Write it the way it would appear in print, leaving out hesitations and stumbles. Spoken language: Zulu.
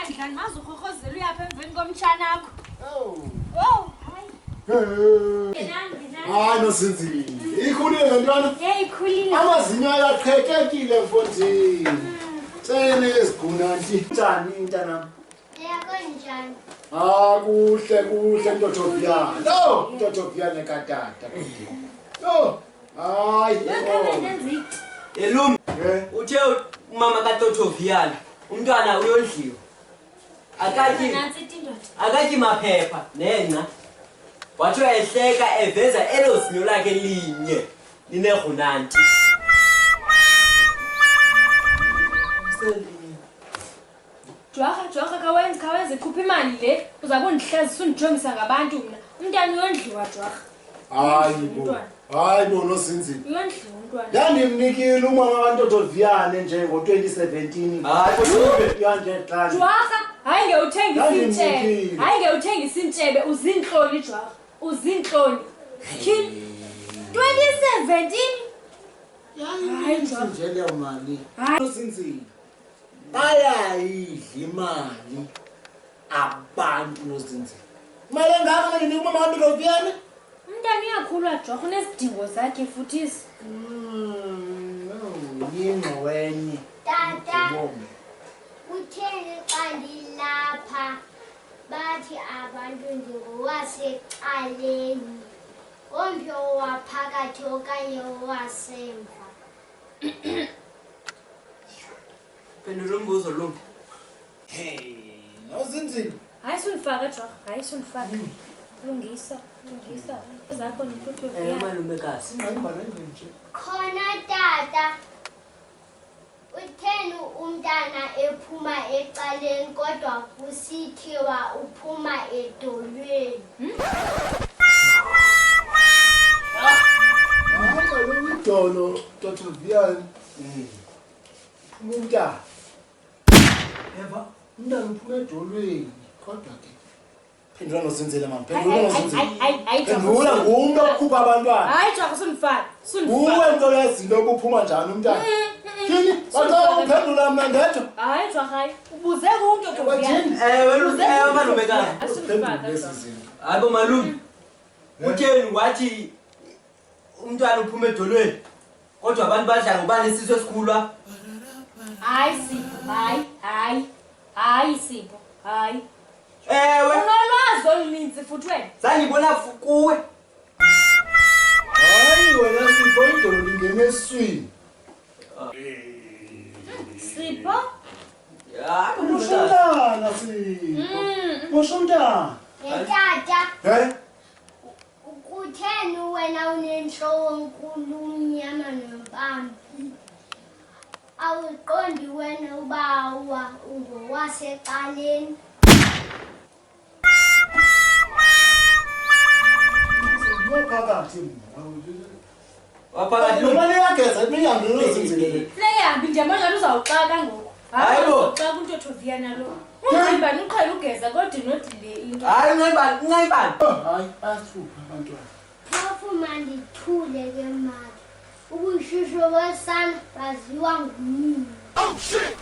Dlani mazurhorhozela uyapha emveni komtshanakho. Oh, hayi nosinzile. Ikhulile ngantwana? Ikhulile. Amazinyo ayaqhekekile mfondini. Tsene ezigunanti. Njani mntanami? Yakonjani? Kuhle Ntothoviyana. No, Ntothoviyana katata. No. Hayi. Elum. Uthe umama kaTothoviyana umntwana uyondliwa. Akathi maphepha nenca. Wathi ehleka eveza elosinyo lakhe linye lineghunanti. Jwarha kawenze khupha imali le uza kundihlazisa undijongisa ngabantu mna. Umntwana uyondliwa Jwarha. Hayi bo nosinzile. Uyondliwa umntwana. Yandimnikile umama kaNtothoviyana nje ngo2017. Hayi kodwa uyandehlanje. Jwarha, hayi ngewuthengisa intshebe uzinhloli Jwarha. Uzinhloli. 2017. Hayi Jwarha. Njele mali. Nosinzile. Bayayidla imali abantu nosinzile. Imali engaka manje niku mama kaNtothoviyana? Umntwana uyakhula Jwarha unezidingo zakhe futhi. Yingxowenye. Tata. Utheni xa ndilapha bathi abantu ndingowaseqaleni. Omphi owaphakathi okanye owasemva? phendula umbuzo lo. Hey, nosinzile. Hayi sunifaka Jwarha, hayi sunifaka. Lungisa. Zakho Ntothoviyana. Malumekazi. Khona tata. Utheni umntana ephuma ecaleni kodwa kusithiwa uphuma edolweni? Idolo Ntothoviyana. Umntana. Eva, umntana uphuma edolweni kodwa ke phendula nosinzile mama. Phendula ngumuntu okhupha abantwana. Hayi Jwarha sunifaka. Uwe nto yazinto kuphuma njani umntana? Kini bacela uphendula mna ngedwa. Hayi Jwarha hayi. Ubuze kuNtothoviyana. Ewe malumekazi. Asunifaka. Hayi bo malume. Utheni wathi umntwana uphuma edolweni kodwa abantu badla ngobani isizwe esikhulwa? Hayi Sipho, hayi Sipho, hayi. Ewe Unolwazi oluninzi futhi wena. sangibona kuwe. Hayi wena Sipho idolo lingene eswini. Sipho? Hayi Moshomntana Sipho. Moshomntana. Tata. Kutheni wena unenhloko enkulu umnyama nempampi? Awuqondi wena ubawa ungowaseqaleni? Waphakathi. waphakathi Noma liyageza imihambi nosinzile. Leyahambi nje manje uzawuxaka ngoku. Hayi bo. Xa kuNtothoviyana lo. Ungayibani uqhela ugeza kodwa inodile into. hayi ncayibani. Hayi asipha abantwana. Phofu mandithule ke mali. Ubushushu besana baziwa ngumini. Oh shit.